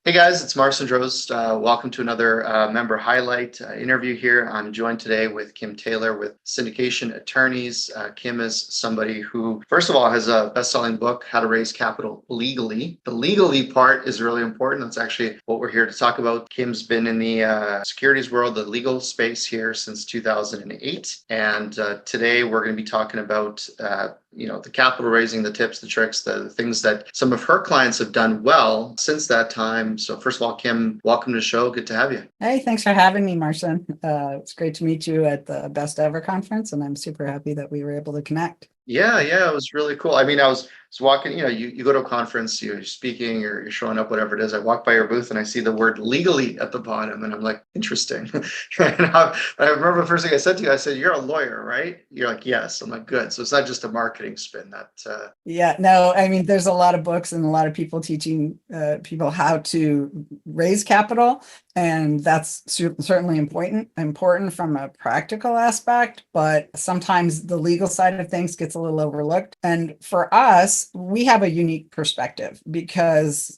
Hey guys, it's Marcin Drost. Welcome to another member highlight interview here. I'm joined today with Kim Taylor with Syndication Attorneys. Kim is somebody who, first of all, has a best-selling book, How to Raise Capital Legally. The legally part is really important. That's actually what we're here to talk about. Kim's been in the securities world, the legal space here since 2008. And today we're going to be talking about the capital raising, the tips, the tricks, the things that some of her clients have done well since that time. So first of all, Kim, welcome to the show. Good to have you. Hey, thanks for having me, Marcin. It's great to meet you at the Best Ever conference, and I'm super happy that we were able to connect. Yeah, it was really cool. I mean, I was walking, you go to a conference, you're speaking or you're showing up, whatever it is. I walk by your booth and I see the word legally at the bottom and I'm like, interesting. And I remember the first thing I said to you, I said, you're a lawyer, right? You're like, yes. I'm like, good. So it's not just a marketing spin Yeah, no, I mean, there's a lot of books and a lot of people teaching people how to raise capital. And that's certainly important from a practical aspect, but sometimes the legal side of things gets a little overlooked. And for us, we have a unique perspective because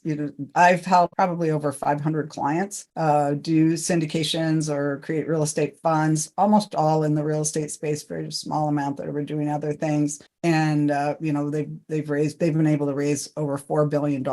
I've helped probably over 500 clients do syndications or create real estate funds, almost all in the real estate space, very small amount that are doing other things. And they've been able to raise over $4 billion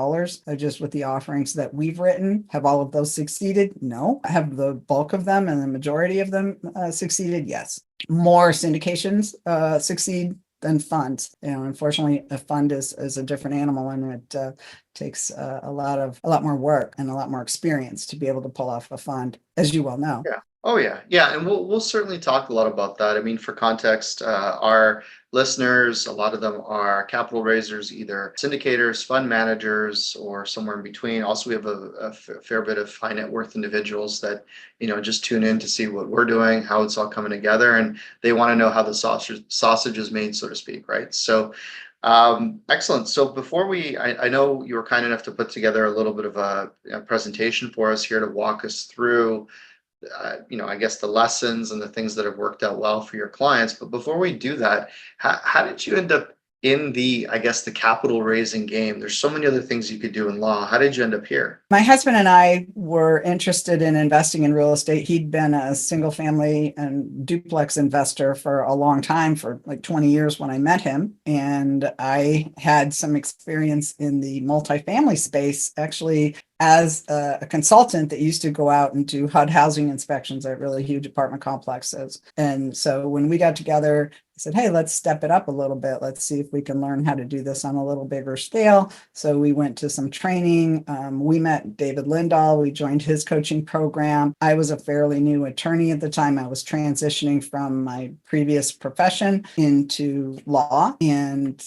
just with the offerings that we've written. Have all of those succeeded? No. Have the bulk of them and the majority of them succeeded? Yes. More syndications succeed than funds. Unfortunately, a fund is a different animal, and it takes a lot more work and a lot more experience to be able to pull off a fund, as you well know. Yeah. Oh yeah, and we'll certainly talk a lot about that. I mean, for context, our listeners, a lot of them are capital raisers, either syndicators, fund managers, or somewhere in between. Also, we have a fair bit of high net worth individuals that just tune in to see what we're doing, how it's all coming together, and they want to know how the sausage is made, so to speak, right? So. Excellent. So before I know you were kind enough to put together a little bit of a presentation for us here to walk us through I guess the lessons and the things that have worked out well for your clients. But before we do that, how did you end up in the capital raising game? There's so many other things you could do in law. How did you end up here? My husband and I were interested in investing in real estate. He'd been a single family and duplex investor for a long time, for like 20 years when I met him. And I had some experience in the multifamily space, actually, as a consultant that used to go out and do HUD housing inspections at really huge apartment complexes. And so when we got together, I said, hey, let's step it up a little bit. Let's see if we can learn how to do this on a little bigger scale. So we went to some training. We met David Lindahl. We joined his coaching program. I was a fairly new attorney at the time. I was transitioning from my previous profession into law. And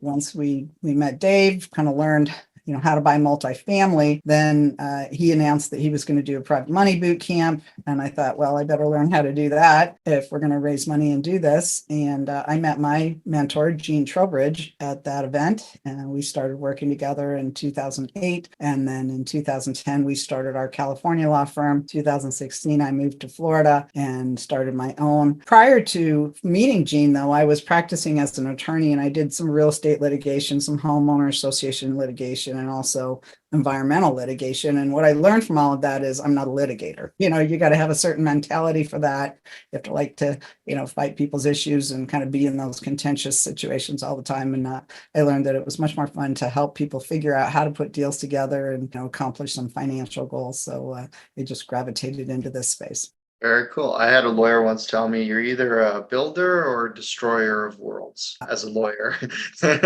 once we met Dave, kind of learned how to buy multifamily. Then he announced that he was going to do a private money boot camp. And I thought, well, I better learn how to do that if we're going to raise money and do this. And I met my mentor, Gene Trowbridge, at that event. And we started working together in 2008. And then in 2010, we started our California law firm. 2016, I moved to Florida and started my own. Prior to meeting Gene, though, I was practicing as an attorney, and I did some real estate litigation, some homeowner association litigation, and also environmental litigation. And what I learned from all of that is I'm not a litigator. You got to have a certain mentality for that. You have to like to, fight people's issues and kind of be in those contentious situations all the time. And I learned that it was much more fun to help people figure out how to put deals together and accomplish some financial goals. So it just gravitated into this space. Very cool. I had a lawyer once tell me you're either a builder or a destroyer of worlds as a lawyer. And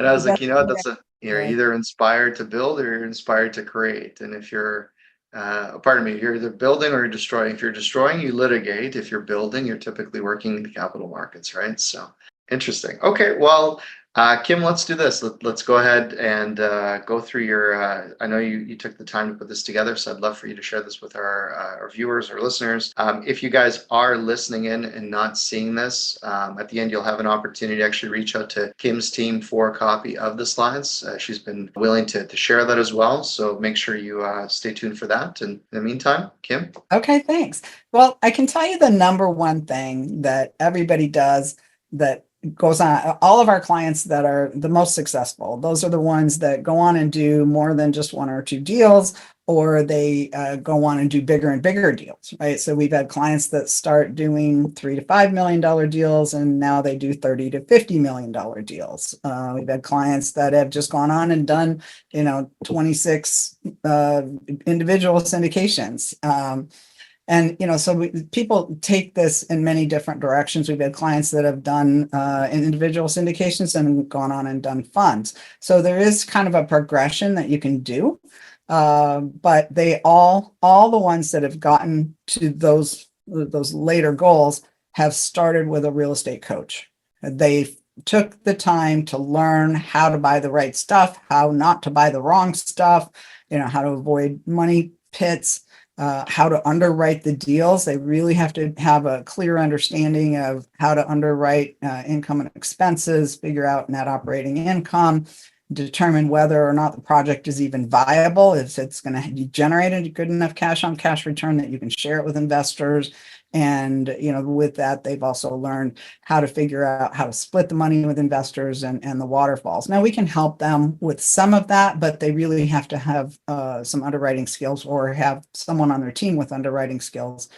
I was like, you're either inspired to build or you're inspired to create. And if you're, you're either building or you're destroying. If you're destroying, you litigate. If you're building, you're typically working in the capital markets, right? So interesting. Okay, well, Kim, let's do this. Let's go ahead and go through your, I know you took the time to put this together, so I'd love for you to share this with our viewers or listeners. If you guys are listening in and not seeing this, at the end, you'll have an opportunity to actually reach out to Kim's team for a copy of the slides. She's been willing to share that as well, so make sure you stay tuned for that. And in the meantime, Kim? Okay, thanks. Well, I can tell you the number one thing that everybody does that goes on. All of our clients that are the most successful, those are the ones that go on and do more than just one or two deals, or they go on and do bigger and bigger deals, right? So we've had clients that start doing $3 to $5 million deals, and now they do $30 to $50 million deals. We've had clients that have just gone on and done, 26 individual syndications. So people take this in many different directions. We've had clients that have done individual syndications and gone on and done funds. So there is kind of a progression that you can do. But they all the ones that have gotten to those later goals have started with a real estate coach. They took the time to learn how to buy the right stuff, how not to buy the wrong stuff, how to avoid money pits, how to underwrite the deals. They really have to have a clear understanding of how to underwrite income and expenses, figure out net operating income, determine whether or not the project is even viable, if it's going to generate a good enough cash on cash return that you can share it with investors. And, with that, they've also learned how to figure out how to split the money with investors and the waterfalls. Now, we can help them with some of that, but they really have to have some underwriting skills or have someone on their team with underwriting skills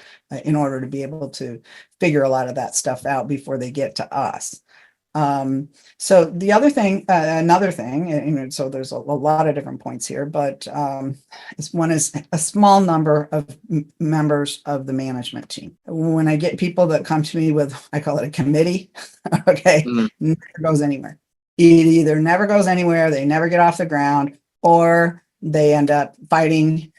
in order to be able to figure a lot of that stuff out before they get to us. So the other thing, another thing, so there's a lot of different points here, but one is a small number of members of the management team. When I get people that come to me with, I call it a committee, okay, never goes anywhere. It either never goes anywhere, they never get off the ground, or they end up fighting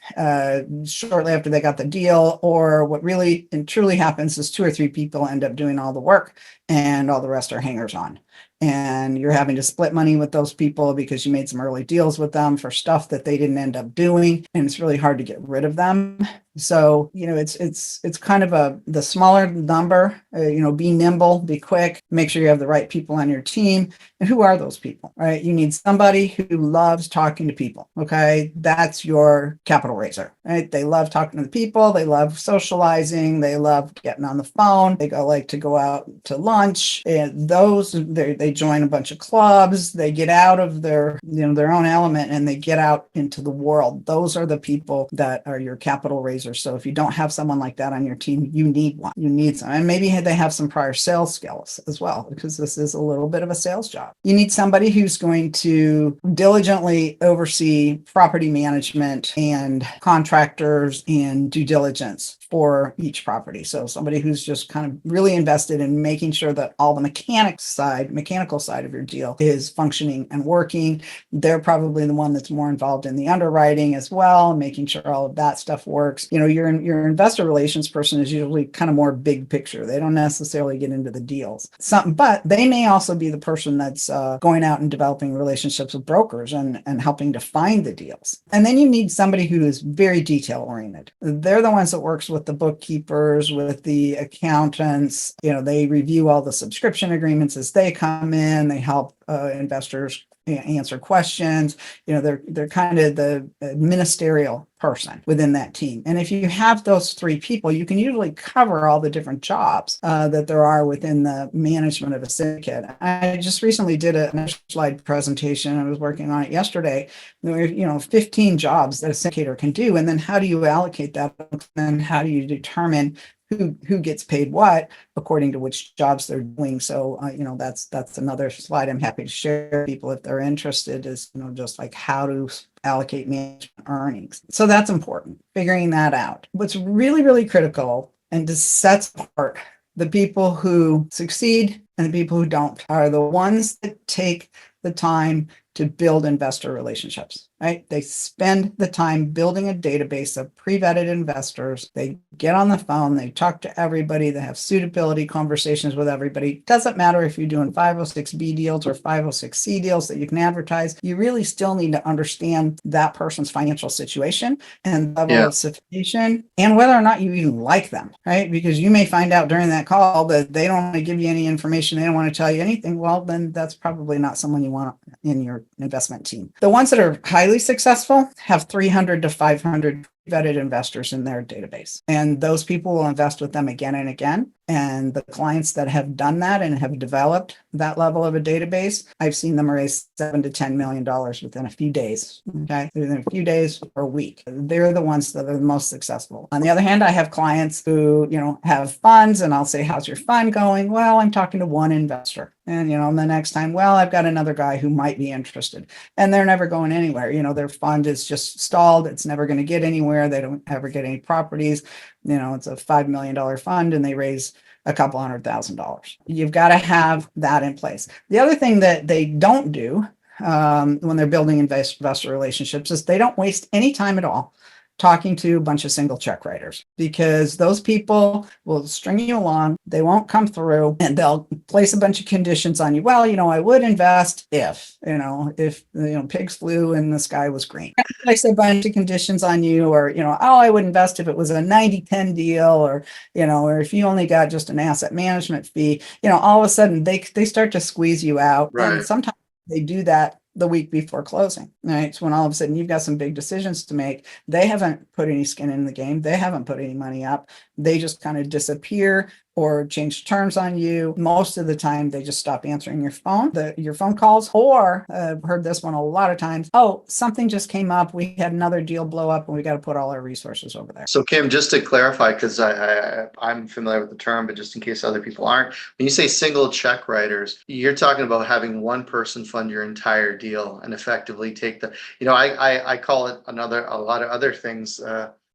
shortly after they got the deal, or what really and truly happens is 2 or 3 people end up doing all the work and all the rest are hangers on. And you're having to split money with those people because you made some early deals with them for stuff that they didn't end up doing. And it's really hard to get rid of them. So, it's kind of the smaller number, be nimble, be quick, make sure you have the right people on your team. And who are those people, right? You need somebody who loves talking to people. Okay. That's your capital raiser, right? They love talking to the people. They love socializing. They love getting on the phone. They like to go out to lunch, and they join a bunch of clubs. They get out of their own element and they get out into the world. Those are the people that are your capital raisers. So if you don't have someone like that on your team, you need one. You need some, and maybe they have some prior sales skills as well, because this is a little bit of a sales job. You need somebody who's going to diligently oversee property management and contractors and due diligence for each property. So somebody who's just kind of really invested in making sure that all the mechanical side of your deal is functioning and working. They're probably the one that's more involved in the underwriting as well, making sure all of that stuff works. Your investor relations person is usually kind of more big picture. They don't necessarily get into the deals. But they may also be the person that's going out and developing relationships with brokers and helping to find the deals. And then you need somebody who is very detail oriented. They're the ones that works with the bookkeepers, with the accountants. They review all the subscription agreements as they come in. They help investors answer questions. They're kind of the ministerial person within that team. And if you have those 3 people, you can usually cover all the different jobs that there are within the management of a syndicate. I just recently did a slide presentation. I was working on it yesterday. There were 15 jobs that a syndicator can do. And then how do you allocate that? And how do you determine who gets paid what according to which jobs they're doing? So, that's another slide I'm happy to share with people if they're interested, is, just like how to allocate management earnings. So that's important, figuring that out. What's really, really critical and just sets apart the people who succeed and the people who don't are the ones that take the time to build investor relationships, right? They spend the time building a database of pre-vetted investors. They get on the phone, they talk to everybody, they have suitability conversations with everybody. Doesn't matter if you're doing 506B deals or 506C deals that you can advertise. You really still need to understand that person's financial situation and level of sophistication and whether or not you even like them, right? Because you may find out during that call that they don't want to give you any information, they don't want to tell you anything. Well, then that's probably not someone you want in your investment team. The ones that are highly successful have 300 to 500 vetted investors in their database. And those people will invest with them again and again. And the clients that have done that and have developed that level of a database, I've seen them raise $7 to $10 million within a few days. Okay. Within a few days or a week. They're the ones that are the most successful. On the other hand, I have clients who, have funds, and I'll say, how's your fund going? Well, I'm talking to one investor. And, the next time, well, I've got another guy who might be interested, and they're never going anywhere. Their fund is just stalled. It's never going to get anywhere. They don't ever get any properties. It's a $5 million fund and they raise a couple $100,000. You've got to have that in place. The other thing that they don't do when they're building investor relationships is they don't waste any time at all talking to a bunch of single check writers, because those people will string you along. They won't come through, and they'll place a bunch of conditions on you. Well, I would invest if pigs flew and the sky was green. Place a bunch of conditions on you, or, I would invest if it was a 90-10 deal, or if you only got just an asset management fee. All of a sudden they start to squeeze you out. Right. And sometimes they do that the week before closing, right? So when all of a sudden you've got some big decisions to make, they haven't put any skin in the game. They haven't put any money up. They just kind of disappear or change terms on you. Most of the time, they just stop answering your phone calls, or I've heard this one a lot of times. Oh, something just came up. We had another deal blow up and we got to put all our resources over there. So Kim, just to clarify, because I'm familiar with the term, but just in case other people aren't, when you say single check writers, you're talking about having one person fund your entire deal and effectively take the, I call it a lot of other things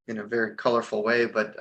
in a very colorful way, but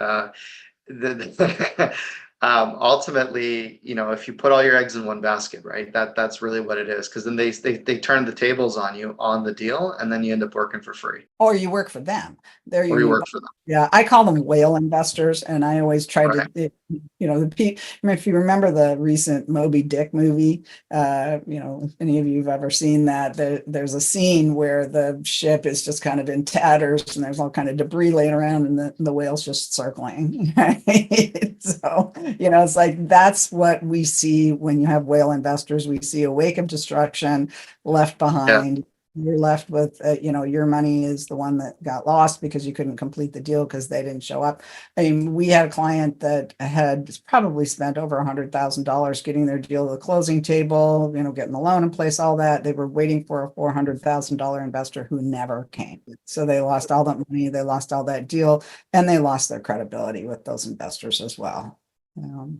ultimately, if you put all your eggs in one basket, right, that's really what it is. Because then they turn the tables on you on the deal, and then you end up working for free, or you work for them. Or you work for them. Yeah, I call them whale investors, and I always try to, if you remember the recent Moby Dick movie, if any of you have ever seen that, there's a scene where the ship is just kind of in tatters and there's all kind of debris laying around, and the whale's just circling. Right? So, it's like, that's what we see when you have whale investors. We see a wake of destruction left behind. Yeah. You're left with, your money is the one that got lost because you couldn't complete the deal because they didn't show up. I mean, we had a client that had probably spent over $100,000 getting their deal to the closing table, getting the loan in place, all that. They were waiting for a $400,000 investor who never came. So they lost all that money, they lost all that deal, and they lost their credibility with those investors as well.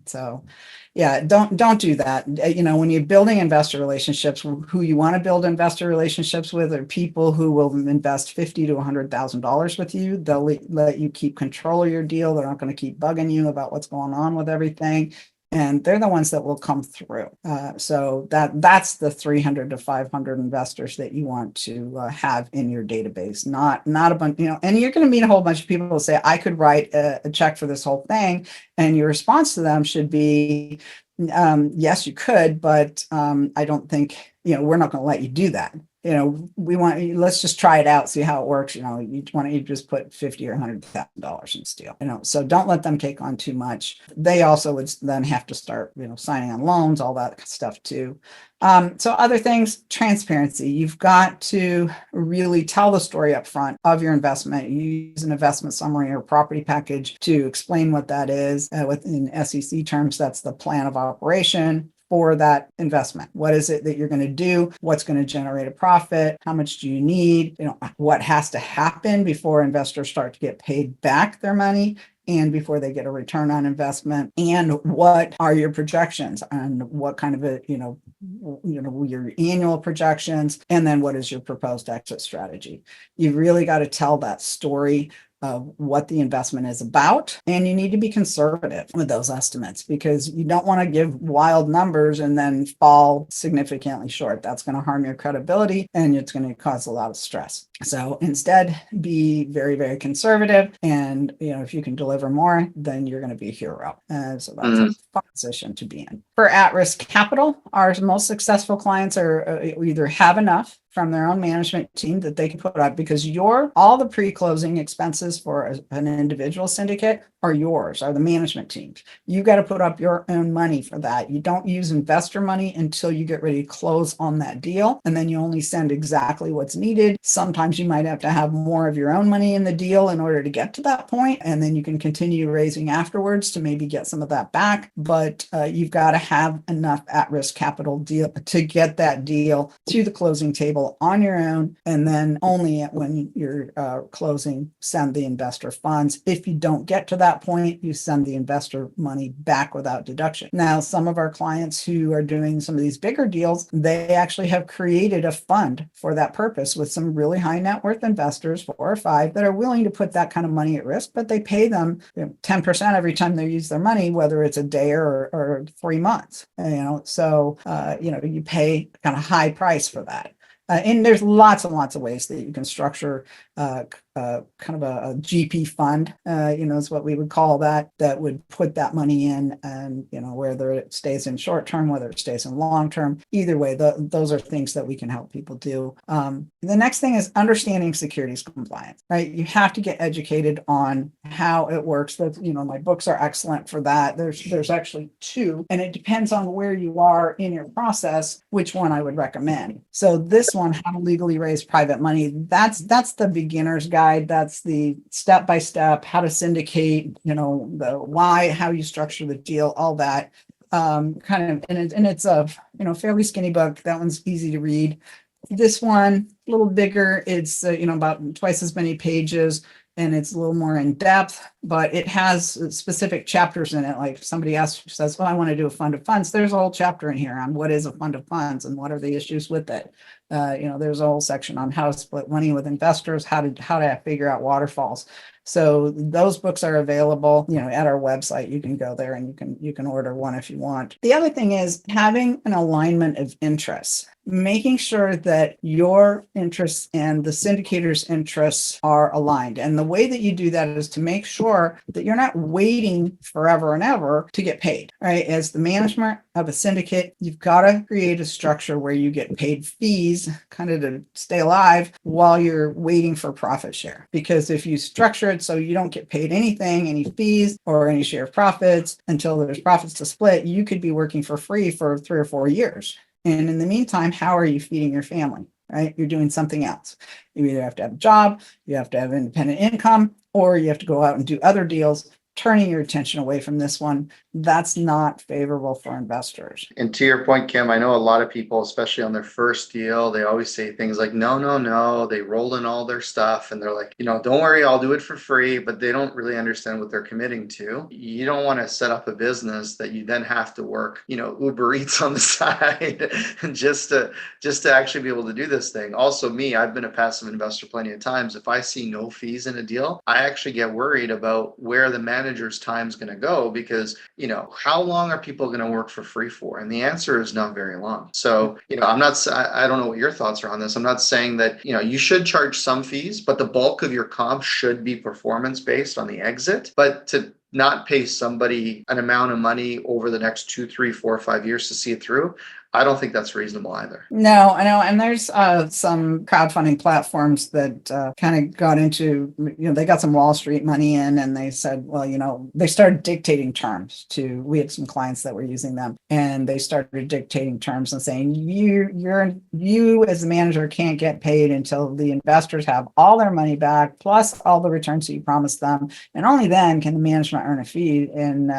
So yeah, don't do that. When you're building investor relationships, who you want to build investor relationships with are people who will invest $50,000 to $100,000 with you. They'll let you keep control of your deal. They're not going to keep bugging you about what's going on with everything. And they're the ones that will come through. So that's the 300 to 500 investors that you want to have in your database, not a bunch, and you're going to meet a whole bunch of people who say, I could write a check for this whole thing. And your response to them should be, yes, you could, but I don't think, we're not going to let you do that. Let's just try it out, see how it works. Why don't you just put $50,000 or $100,000 in this deal? So don't let them take on too much. They also would then have to start, signing on loans, all that stuff too. So other things, transparency. You've got to really tell the story up front of your investment. You use an investment summary or property package to explain what that is. Within SEC terms, that's the plan of operation for that investment. What is it that you're going to do? What's going to generate a profit? How much do you need? What has to happen before investors start to get paid back their money and before they get a return on investment? And what are your projections and what kind of your annual projections? And then what is your proposed exit strategy? You've really got to tell that story of what the investment is about. And you need to be conservative with those estimates, because you don't want to give wild numbers and then fall significantly short. That's going to harm your credibility and it's going to cause a lot of stress. So instead, be very, very conservative. And, if you can deliver more, then you're going to be a hero. So that's a fun position to be in. For at-risk capital, our most successful clients are either have enough from their own management team that they can put up, because all the pre-closing expenses for an individual syndicate are yours, are the management teams. You got to put up your own money for that. You don't use investor money until you get ready to close on that deal. And then you only send exactly what's needed. Sometimes you might have to have more of your own money in the deal in order to get to that point, and then you can continue raising afterwards to maybe get some of that back. But you've got to have enough at-risk capital deal to get that deal to the closing table on your own, and then only when you're closing, send the investor funds. If you don't get to that point, you send the investor money back without deduction. Now, some of our clients who are doing some of these bigger deals, they actually have created a fund for that purpose with some really high net worth investors, 4 or 5, that are willing to put that kind of money at risk, but they pay them 10% every time they use their money, whether it's a day or 3 months. So you pay kind of high price for that. And there's lots and lots of ways that you can structure kind of a GP fund, is what we would call that would put that money in, and, whether it stays in short term, whether it stays in long term, either way, those are things that we can help people do. The next thing is understanding securities compliance, right? You have to get educated on how it works. My books are excellent for that. There's actually 2, and it depends on where you are in your process, which one I would recommend. So this one, how to legally raise private money, that's the beginner's guide. That's the step-by-step, how to syndicate, the why, how you structure the deal, all that. And it's a fairly skinny book. That one's easy to read. This one, a little bigger. It's about twice as many pages, and it's a little more in depth, but it has specific chapters in it. Like if somebody says, well, I want to do a fund of funds, there's a whole chapter in here on what is a fund of funds and what are the issues with it. There's a whole section on how to split money with investors, how to figure out waterfalls. So those books are available, at our website. You can go there and you can order one if you want. The other thing is having an alignment of interests, making sure that your interests and the syndicator's interests are aligned. And the way that you do that is to make sure that you're not waiting forever and ever to get paid, right? As the management of a syndicate, you've got to create a structure where you get paid fees kind of to stay alive while you're waiting for profit share. Because if you structure it so you don't get paid anything, any fees or any share of profits until there's profits to split, you could be working for free for 3 or 4 years. And in the meantime, how are you feeding your family, right? You're doing something else. You either have to have a job, you have to have independent income, or you have to go out and do other deals, turning your attention away from this one. That's not favorable for investors. And to your point, Kim, I know a lot of people, especially on their first deal, they always say things like, no, no, no. They roll in all their stuff and they're like, don't worry, I'll do it for free, but they don't really understand what they're committing to. You don't want to set up a business that you then have to work, Uber Eats on the side just to actually be able to do this thing. Also, I've been a passive investor plenty of times. If I see no fees in a deal, I actually get worried about where the manager's time is going to go, because how long are people going to work for free for? And the answer is not very long. So, I don't know what your thoughts are on this. I'm not saying that, you should charge some fees, but the bulk of your comp should be performance based on the exit. But to not pay somebody an amount of money over the next 2, 3, 4, 5 years to see it through, I don't think that's reasonable either. No, I know. And there's some crowdfunding platforms that kind of got into, they got some Wall Street money in, and they said, well, they started dictating terms we had some clients that were using them, and they started dictating terms and saying, you as the manager can't get paid until the investors have all their money back, plus all the returns that you promised them. And only then can the management earn a fee. And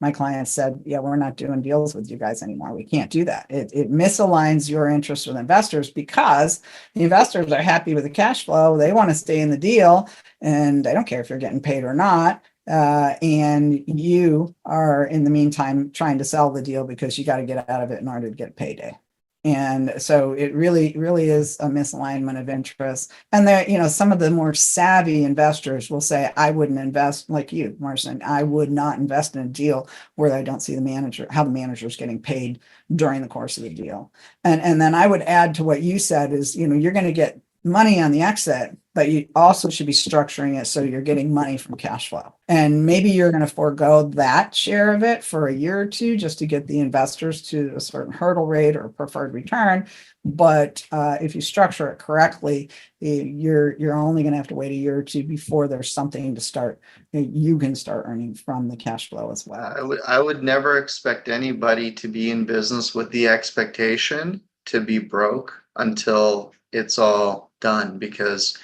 my clients said, yeah, we're not doing deals with you guys anymore. We can't do that. It misaligns your interest with investors, because the investors are happy with the cash flow. They want to stay in the deal, and they don't care if you're getting paid or not. And you are, in the meantime, trying to sell the deal because you got to get out of it in order to get payday. And so it really, really is a misalignment of interests. And there, some of the more savvy investors will say, I wouldn't invest, like you, Marcin, I would not invest in a deal where I don't see how the manager is getting paid during the course of the deal. And then I would add to what you said is, you're going to get money on the exit, but you also should be structuring it so you're getting money from cash flow. And maybe you're going to forego that share of it for a year or two just to get the investors to a certain hurdle rate or preferred return. But if you structure it correctly, you're only going to have to wait a year or two before there's something to start. You can start earning from the cash flow as well. I would never expect anybody to be in business with the expectation to be broke until it's all done, because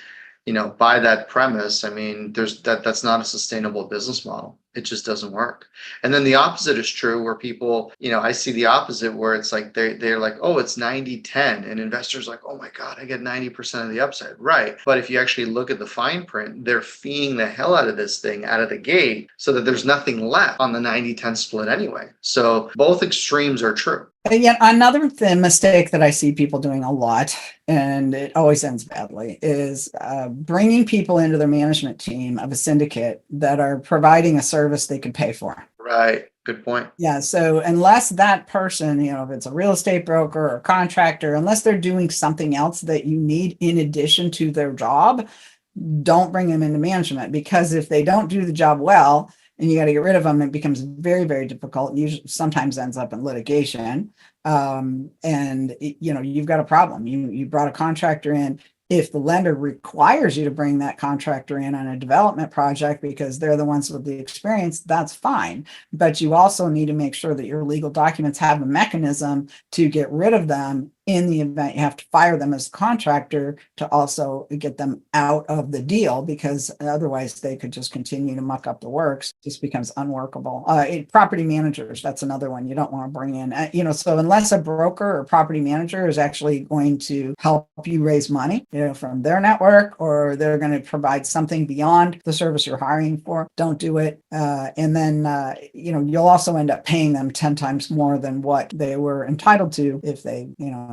by that premise, I mean, that's not a sustainable business model. It just doesn't work. And then the opposite is true, where people, I see the opposite, where it's like they're like, oh, it's 90-10, and investors like, oh my God, I get 90% of the upside. Right. But if you actually look at the fine print, they're feeing the hell out of this thing out of the gate so that there's nothing left on the 90-10 split anyway. So both extremes are true. And yet another mistake that I see people doing a lot, and it always ends badly, is bringing people into their management team of a syndicate that are providing a service they could pay for. Right. Good point. Yeah. So unless that person, if it's a real estate broker or contractor, unless they're doing something else that you need in addition to their job, don't bring them into management, because if they don't do the job well, and you got to get rid of them, it becomes very, very difficult. Usually, sometimes ends up in litigation. And you've got a problem. You brought a contractor in. If the lender requires you to bring that contractor in on a development project because they're the ones with the experience, that's fine. But you also need to make sure that your legal documents have a mechanism to get rid of them in the event you have to fire them as a contractor, to also get them out of the deal, because otherwise they could just continue to muck up the works. It just becomes unworkable. Property managers, that's another one you don't want to bring in. So unless a broker or property manager is actually going to help you raise money, from their network, or they're going to provide something beyond the service you're hiring for, don't do it. And then, you'll also end up paying them 10 times more than what they were entitled to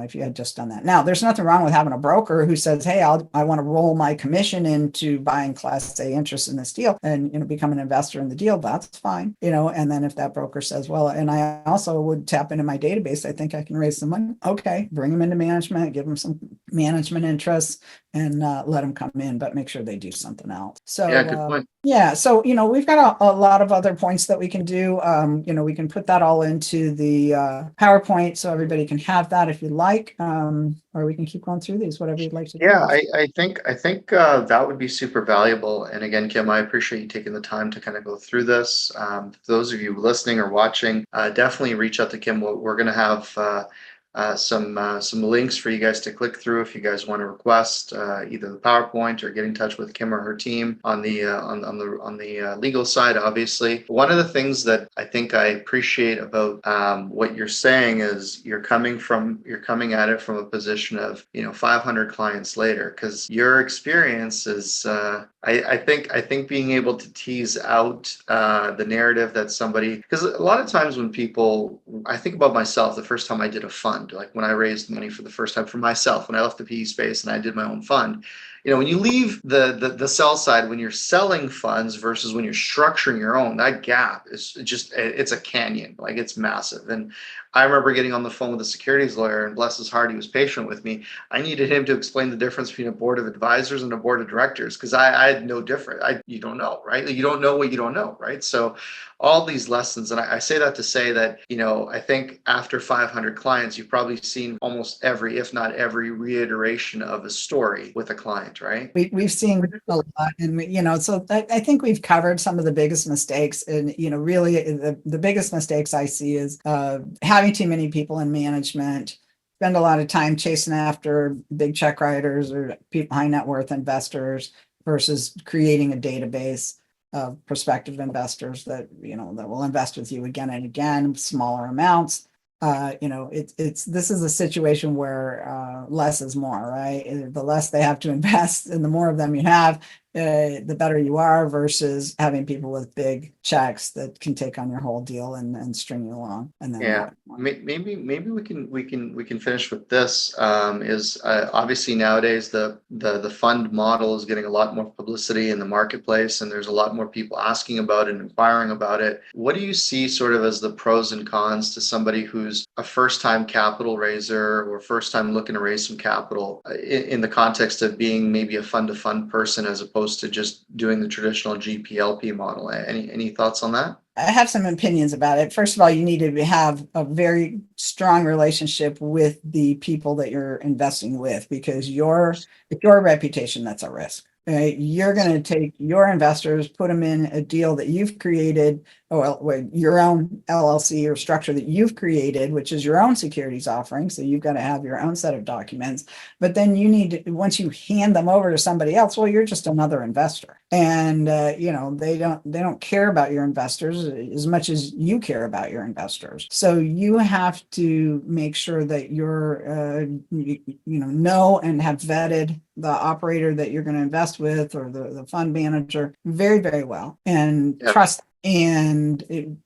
if you had just done that. Now, there's nothing wrong with having a broker who says, hey, I want to roll my commission into buying Class A interest in this deal and, become an investor in the deal. That's fine. And then if that broker says, well, and I also would tap into my database, I think I can raise some money. Okay, bring them into management, give them some management interests, and let them come in, but make sure they do something else. So Yeah, good point. Yeah. So, we've got a lot of other points that we can do. We can put that all into the PowerPoint so everybody can have that if you like, or we can keep going through these, whatever you'd like to do. Yeah, I think that would be super valuable. And again, Kim, I appreciate you taking the time to kind of go through this. For those of you listening or watching, definitely reach out to Kim. We're going to have some links for you guys to click through if you guys want to request either the PowerPoint or get in touch with Kim or her team on the legal side. Obviously, one of the things that I think I appreciate about what you're saying is you're coming at it from a position of 500 clients later, because your experience is I think being able to tease out the narrative that somebody, because a lot of times when people, I think about myself, the first time I did a fund, like when I raised money for the first time for myself, when I left the PE space and I did my own fund, when you leave the sell side, when you're selling funds versus when you're structuring your own, that gap is it's a canyon, like it's massive. And I remember getting on the phone with a securities lawyer, and bless his heart, he was patient with me. I needed him to explain the difference between a board of advisors and a board of directors, because I had no different. You don't know, right? You don't know what you don't know, right? So all these lessons, and I say that to say that, I think after 500 clients, you've probably seen almost every, if not every, reiteration of a story with a client, right? We've seen a lot, and so I think we've covered some of the biggest mistakes, and really the biggest mistakes I see is having too many people in management, spend a lot of time chasing after big check writers or people, high net worth investors, versus creating a database of prospective investors that that will invest with you again and again, smaller amounts. This is a situation where less is more, right? The less they have to invest and the more of them you have, the better you are, versus having people with big checks that can take on your whole deal and string you along. And then maybe we can finish with this. Is obviously nowadays the fund model is getting a lot more publicity in the marketplace, and there's a lot more people asking about it and inquiring about it. What do you see sort of as the pros and cons to somebody who's a first-time capital raiser or first-time looking to raise some capital in the context of being maybe a fund-to-fund person as opposed to just doing the traditional GPLP model? Any thoughts on that? I have some opinions about it. First of all, you need to have a very strong relationship with the people that you're investing with, because it's your reputation that's at risk. Right? You're going to take your investors, put them in a deal that you've created, or your own LLC or structure that you've created, which is your own securities offering. So you've got to have your own set of documents. But then you need to, once you hand them over to somebody else, well, you're just another investor, and they don't care about your investors as much as you care about your investors. So you have to make sure that you're know and have vetted the operator that you're going to invest with, or the fund manager, very, very well, and trust. And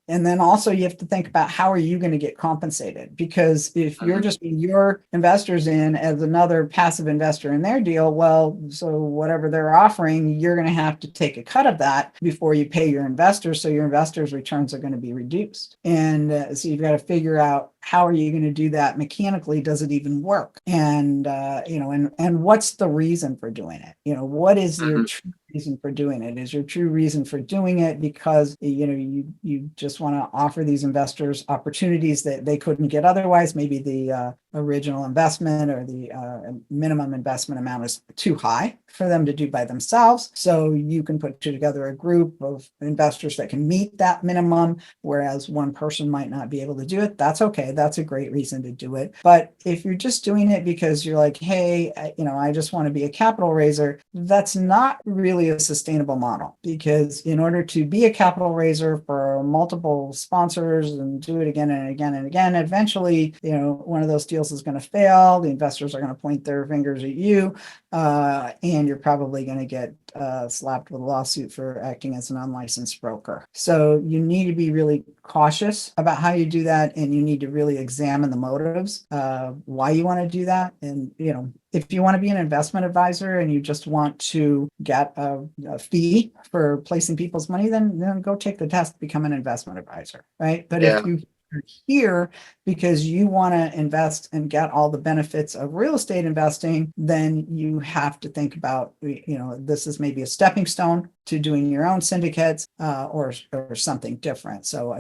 then also you have to think about, how are you going to get compensated? Because if you're just your investors in as another passive investor in their deal, well, so whatever they're offering, you're going to have to take a cut of that before you pay your investors. So your investors' returns are going to be reduced. And so you've got to figure out, how are you going to do that mechanically? Does it even work? And and what's the reason for doing it? What is your true reason for doing it? Is your true reason for doing it because you just want to offer these investors opportunities that they couldn't get otherwise? Maybe the original investment or the minimum investment amount is too high for them to do by themselves. So you can put together a group of investors that can meet that minimum, whereas one person might not be able to do it. That's okay. That's a great reason to do it. But if you're just doing it because you're like, hey, I just want to be a capital raiser, that's not really a sustainable model. Because in order to be a capital raiser for multiple sponsors and do it again and again and again, eventually, one of those deals is going to fail. The investors are going to point their fingers at you, and you're probably going to get slapped with a lawsuit for acting as an unlicensed broker. So you need to be really cautious about how you do that, and you need to really examine the motives, why you want to do that. And if you want to be an investment advisor and you just want to get a fee for placing people's money, then go take the test to become an investment advisor, right? But if you're here because you want to invest and get all the benefits of real estate investing, then you have to think about, this is maybe a stepping stone to doing your own syndicates, or something different. So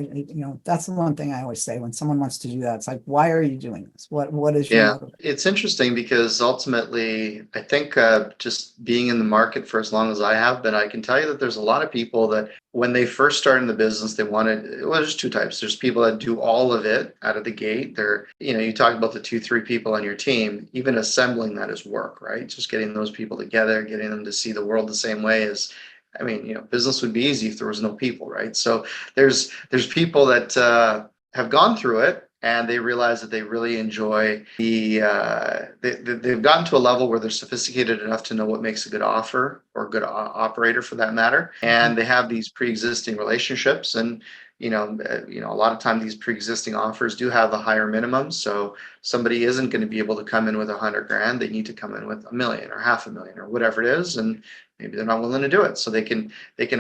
that's the one thing I always say when someone wants to do that. It's like, why are you doing this? What is your motive? It's interesting because ultimately, I think just being in the market for as long as I have been, I can tell you that there's a lot of people that when they first start in the business, they wanted, well, there's two types. There's people that do all of it out of the gate. They're, you talk about the 2-3 people on your team, even assembling that is work, right? Just getting those people together, getting them to see the world the same way as, business would be easy if there was no people, right? So there's people that have gone through it, and they realize that they really enjoy they've gotten to a level where they're sophisticated enough to know what makes a good offer or a good operator for that matter. And they have these pre-existing relationships, and a lot of time these pre-existing offers do have a higher minimum. So somebody isn't going to be able to come in with $100,000. They need to come in with $1 million or $500,000 or whatever it is. And maybe they're not willing to do it. So they can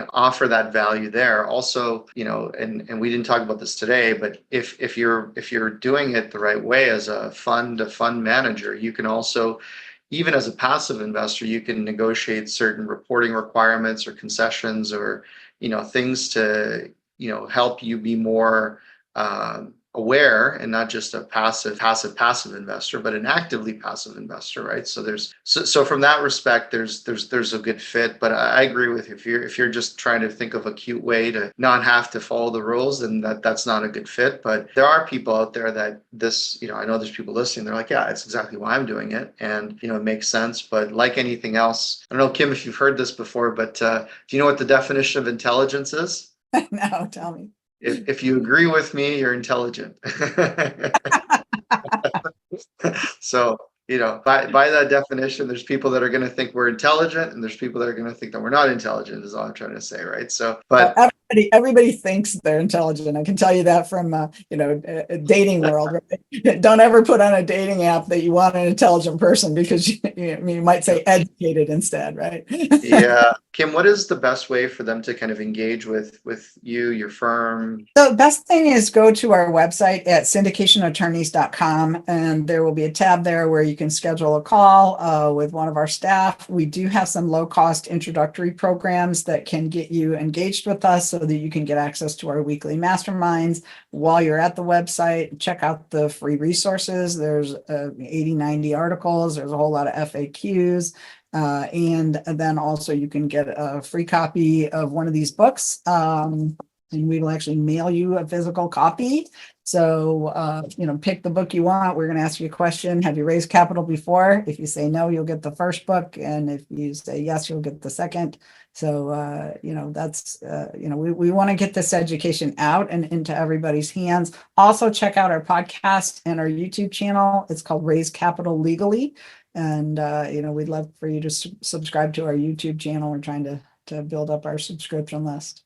offer that value there. Also, and we didn't talk about this today, but if you're doing it the right way as a fund manager, you can also, even as a passive investor, you can negotiate certain reporting requirements or concessions or things to help you be more aware, and not just a passive investor, but an actively passive investor, right? So from that respect, there's a good fit. But I agree with you. If you're just trying to think of a cute way to not have to follow the rules, then that's not a good fit. But there are people out there that I know there's people listening. They're like, yeah, it's exactly why I'm doing it, and it makes sense. But like anything else, I don't know, Kim, if you've heard this before, but do you know what the definition of intelligence is? No, tell me. If you agree with me, you're intelligent. So, by that definition, there's people that are going to think we're intelligent, and there's people that are going to think that we're not intelligent, is all I'm trying to say, right? So, but everybody thinks they're intelligent. I can tell you that from a dating world. Right? Don't ever put on a dating app that you want an intelligent person because you might say educated instead, right? Yeah. Kim, what is the best way for them to kind of engage with you, your firm? The best thing is go to our website at syndicationattorneys.com, and there will be a tab there where you can schedule a call with one of our staff. We do have some low-cost introductory programs that can get you engaged with us so that you can get access to our weekly masterminds. While you're at the website, check out the free resources. There's 80, 90 articles. There's a whole lot of FAQs. And then also you can get a free copy of one of these books. And we will actually mail you a physical copy. So, pick the book you want. We're going to ask you a question. Have you raised capital before? If you say no, you'll get the first book. And if you say yes, you'll get the second. So, we want to get this education out and into everybody's hands. Also, check out our podcast and our YouTube channel. It's called Raise Capital Legally. And, we'd love for you to subscribe to our YouTube channel. We're trying to build up our subscription list.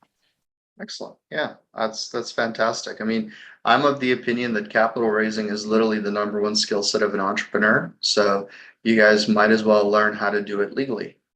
Excellent. Yeah, that's fantastic. I mean, I'm of the opinion that capital raising is literally the number one skill set of an entrepreneur. So you guys might as well learn how to do it legally.